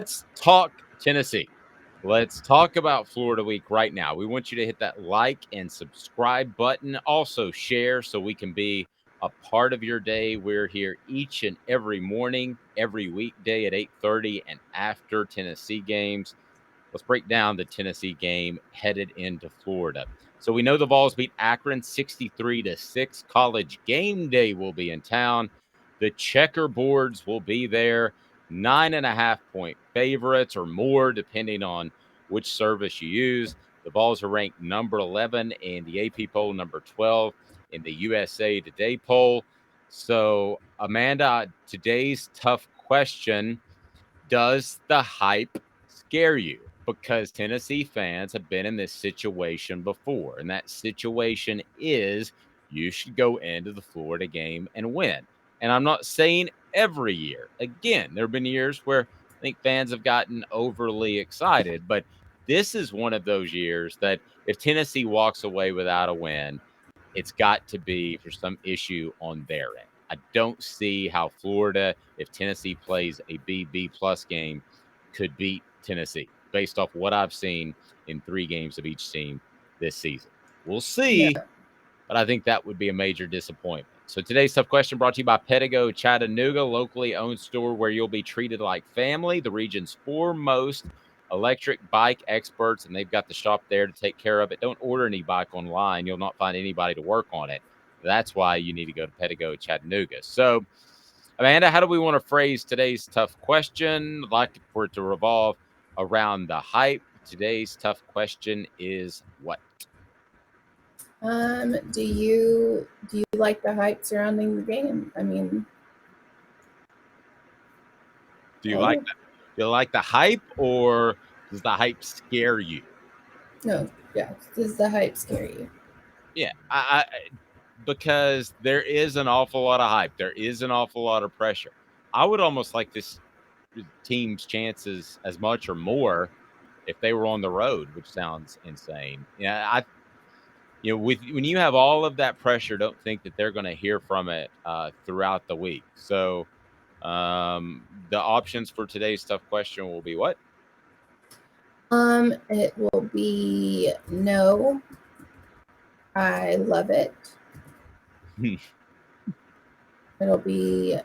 Let's talk Tennessee. Let's talk about Florida week right now. We want you to hit that like and subscribe button. Also share so we can be a part of your day. We're here each and every morning, every weekday at 8:30 and after Tennessee games. Let's break down the Tennessee game headed into Florida. So we know the Vols beat Akron 63-6. College game day will be in town. The checkerboards will be there. 9.5-point favorites or more, depending on which service you use. The Vols are ranked number 11 in the AP poll, number 12 in the USA Today poll. So, Amanda, today's tough question: does the hype scare you? Because Tennessee fans have been in this situation before, and that situation is you should go into the Florida game and win. And I'm not saying every year. Again, there have been years where I think fans have gotten overly excited, but this is one of those years that if Tennessee walks away without a win, it's got to be for some issue on their end. I don't see how Florida, if Tennessee plays a B plus game, could beat Tennessee based off what I've seen in 3 games of each team this season. We'll No. see, but I think that would be a major disappointment. So today's tough question brought to you by Pedigo Chattanooga, locally owned store where you'll be treated like family, the region's foremost electric bike experts, and they've got the shop there to take care of it. Don't order any bike online. You'll not find anybody to work on it. That's why you need to go to Pedigo Chattanooga. So, Amanda, how do we want to phrase today's tough question? I'd like for it to revolve around the hype. Today's tough question is what? Do you like the hype surrounding the game? I mean, Do you like that? Do you like the hype, or does the hype scare you? no, yeah. Does the hype scare you? Yeah, I because there is an awful lot of hype. There is an awful lot of pressure. I would almost like this team's chances as much or more if they were on the road, which sounds insane. Yeah, when you have all of that pressure, don't think that they're going to hear from it throughout the week. So, the options for today's tough question will be what? It will be no. I love it. It'll be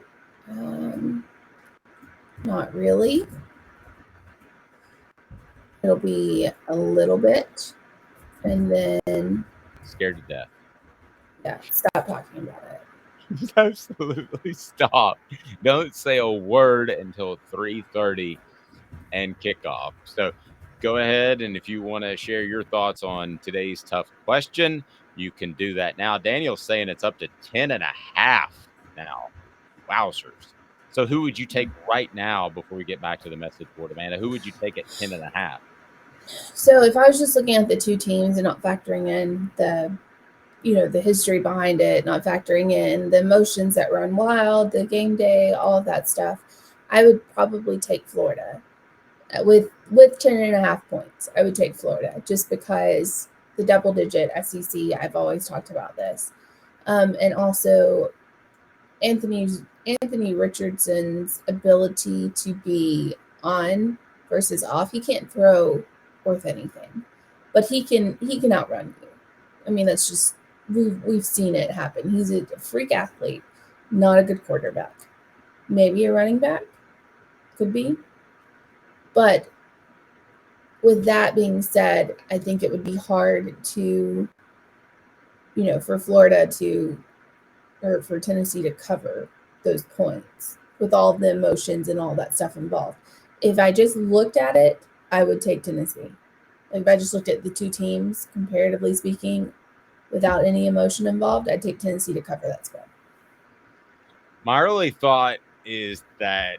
not really. It'll be a little bit, and then Scared to death. yeah, stop talking about it. Absolutely stop. Don't say a word until 3:30 and kickoff. So go ahead, and if you want to share your thoughts on today's tough question, you can do that now. Daniel's saying it's up to 10.5 now. Wowzers. So who would you take right now before we get back to the message board, Amanda? Who would you take at 10.5? So if I was just looking at the two teams and not factoring in the history behind it, not factoring in the emotions that run wild, the game day, all of that stuff, I would probably take Florida with 10.5 points. I would take Florida just because the double digit SEC. I've always talked about this, and also Anthony Richardson's ability to be on versus off. He can't throw worth anything, but he can outrun you. I mean, that's just we've seen it happen. He's a freak athlete, not a good quarterback. Maybe a running back, could be. But with that being said, I think it would be hard to, for Florida to, or for Tennessee to cover those points with all the emotions and all that stuff involved. If I just looked at it, I would take Tennessee. Like if I just looked at the two teams, comparatively speaking, without any emotion involved, I'd take Tennessee to cover that spread. My early thought is that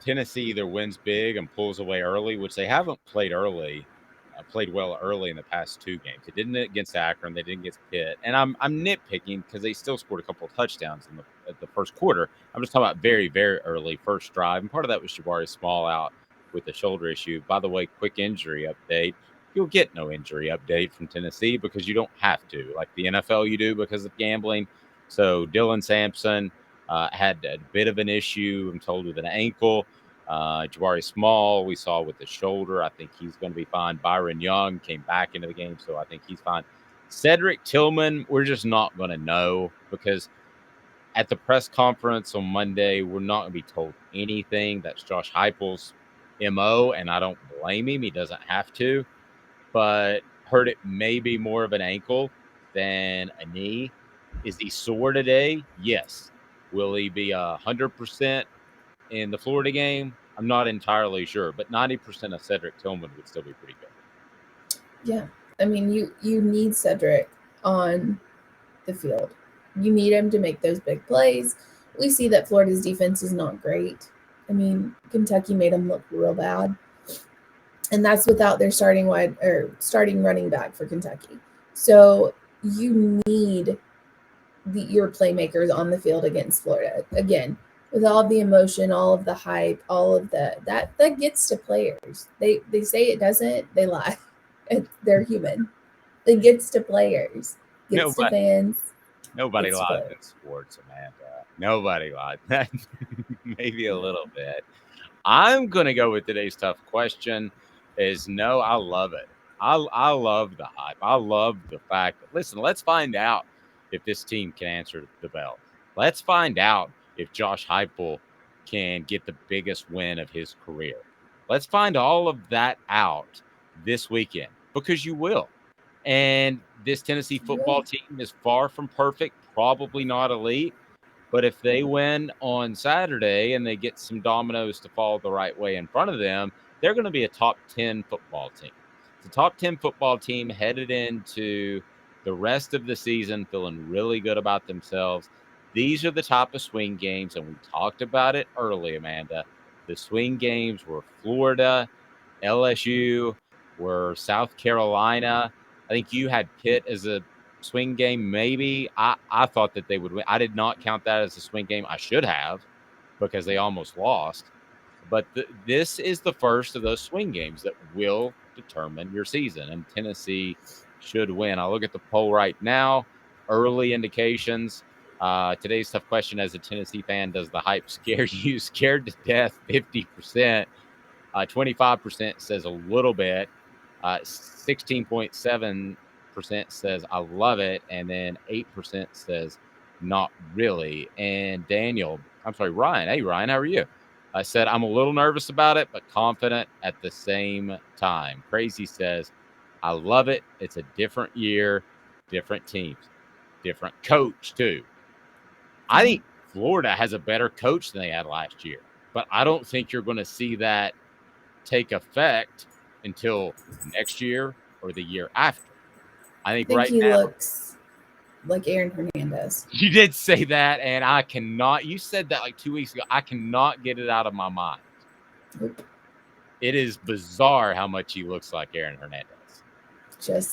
Tennessee either wins big and pulls away early, which they haven't played well early in the past 2 games. They didn't against Akron, they didn't against Pitt, and I'm nitpicking because they still scored a couple of touchdowns in the first quarter. I'm just talking about very, very early first drive, and part of that was Jabari Small out with the shoulder issue. By the way, quick injury update. You'll get no injury update from Tennessee because you don't have to, like the NFL you do because of gambling. So Dylan Sampson had a bit of an issue, I'm told, with an ankle. Jabari Small, we saw with the shoulder. I think he's going to be fine. Byron Young came back into the game, so I think he's fine. Cedric Tillman, we're just not going to know because at the press conference on Monday, we're not going to be told anything. That's Josh Heupel's MO, and I don't blame him. He doesn't have to, but heard it may be more of an ankle than a knee. Is he sore today? Yes. Will he be 100% in the Florida game? I'm not entirely sure, but 90% of Cedric Tillman would still be pretty good. Yeah. I mean, you need Cedric on the field. You need him to make those big plays. We see that Florida's defense is not great. I mean, Kentucky made them look real bad. And that's without their starting running back for Kentucky. So you need your playmakers on the field against Florida. Again, with all of the emotion, all of the hype, all of that gets to players. They say it doesn't, they lie. They're human. It gets to players, gets to fans. Nobody lies in sports, Amanda. Nobody lies. Maybe a little bit. I'm going to go with today's tough question is no, I love it. I love the hype. I love the fact that, listen, let's find out if this team can answer the bell. Let's find out if Josh Heupel can get the biggest win of his career. Let's find all of that out this weekend because you will. And this Tennessee football team is far from perfect, probably not elite. But if they win on Saturday and they get some dominoes to fall the right way in front of them, they're going to be a top 10 football team. It's a top 10 football team headed into the rest of the season feeling really good about themselves. These are the type of swing games, and we talked about it early, Amanda. The swing games were Florida, LSU, were South Carolina. I think you had Pitt as a swing game, maybe. I thought that they would win. I did not count that as a swing game. I should have because they almost lost. But this is the first of those swing games that will determine your season, and Tennessee should win. I look at the poll right now, early indications. Today's tough question as a Tennessee fan, does the hype scare you? Scared to death, 50%. 25% says a little bit. 16.7% says I love it. And then 8% says not really. And Ryan. Hey, Ryan, how are you? I said, I'm a little nervous about it, but confident at the same time. Crazy says, I love it. It's a different year, different teams, different coach, too. I think Florida has a better coach than they had last year, but I don't think you're going to see that take effect until next year or the year after. I think he looks like Aaron Hernandez. You did say that, and I cannot. You said that like 2 weeks ago. I cannot get it out of my mind. Nope. It is bizarre how much he looks like Aaron Hernandez.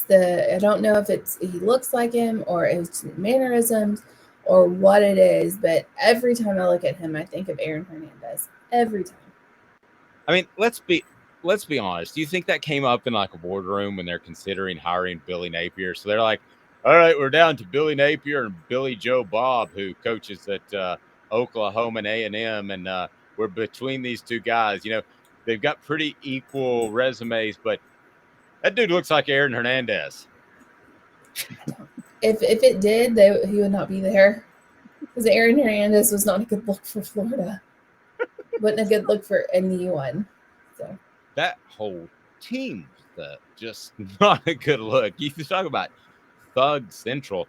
I don't know if he looks like him or it's mannerisms or what it is, but every time I look at him, I think of Aaron Hernandez. Every time. I mean, let's be honest. Do you think that came up in like a boardroom when they're considering hiring Billy Napier? So they're like, all right, we're down to Billy Napier and Billy Joe Bob, who coaches at Oklahoma and A&M, and we're between these two guys. You know, they've got pretty equal resumes, but that dude looks like Aaron Hernandez. If it did, he would not be there because Aaron Hernandez was not a good look for Florida. Wasn't a good look for anyone. So that whole team just not a good look. You talk about thug central.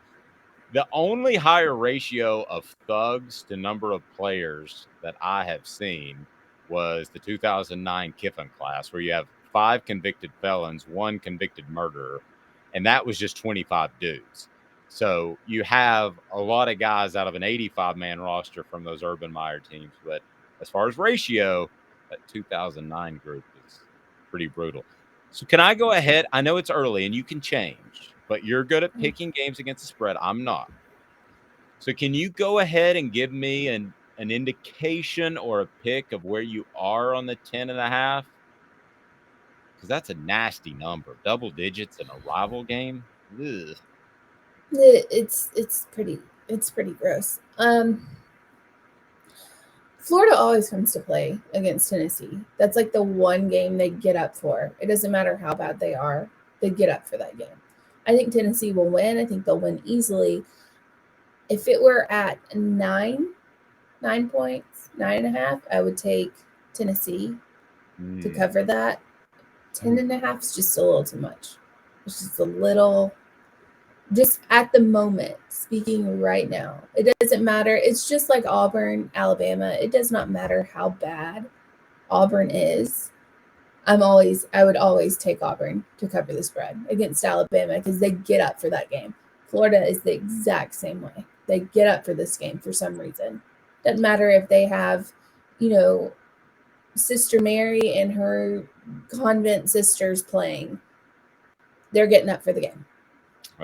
The only higher ratio of thugs to number of players that I have seen was the 2009 Kiffin class, where you have 5 convicted felons, 1 convicted murderer, and that was just 25 dudes. So you have a lot of guys out of an 85-man roster from those Urban Meyer teams. But as far as ratio, that 2009 group is pretty brutal. So can I go ahead? I know it's early and you can change, but you're good at picking games against the spread. I'm not. So can you go ahead and give me an indication or a pick of where you are on the 10.5? Because that's a nasty number. Double digits in a rival game. Ugh. It's pretty gross. Florida always comes to play against Tennessee. That's like the one game they get up for. It doesn't matter how bad they are, they get up for that game. I think Tennessee will win. I think they'll win easily. If it were at 9 points, 9.5, I would take Tennessee to cover that. 10.5 is just a little too much. It's just a little, just at the moment, speaking right now, it doesn't matter. It's just like Auburn, Alabama. It does not matter how bad Auburn is. I would always take Auburn to cover the spread against Alabama because they get up for that game. Florida is the exact same way. They get up for this game for some reason. Doesn't matter if they have, Sister Mary and her convent sisters playing. They're getting up for the game.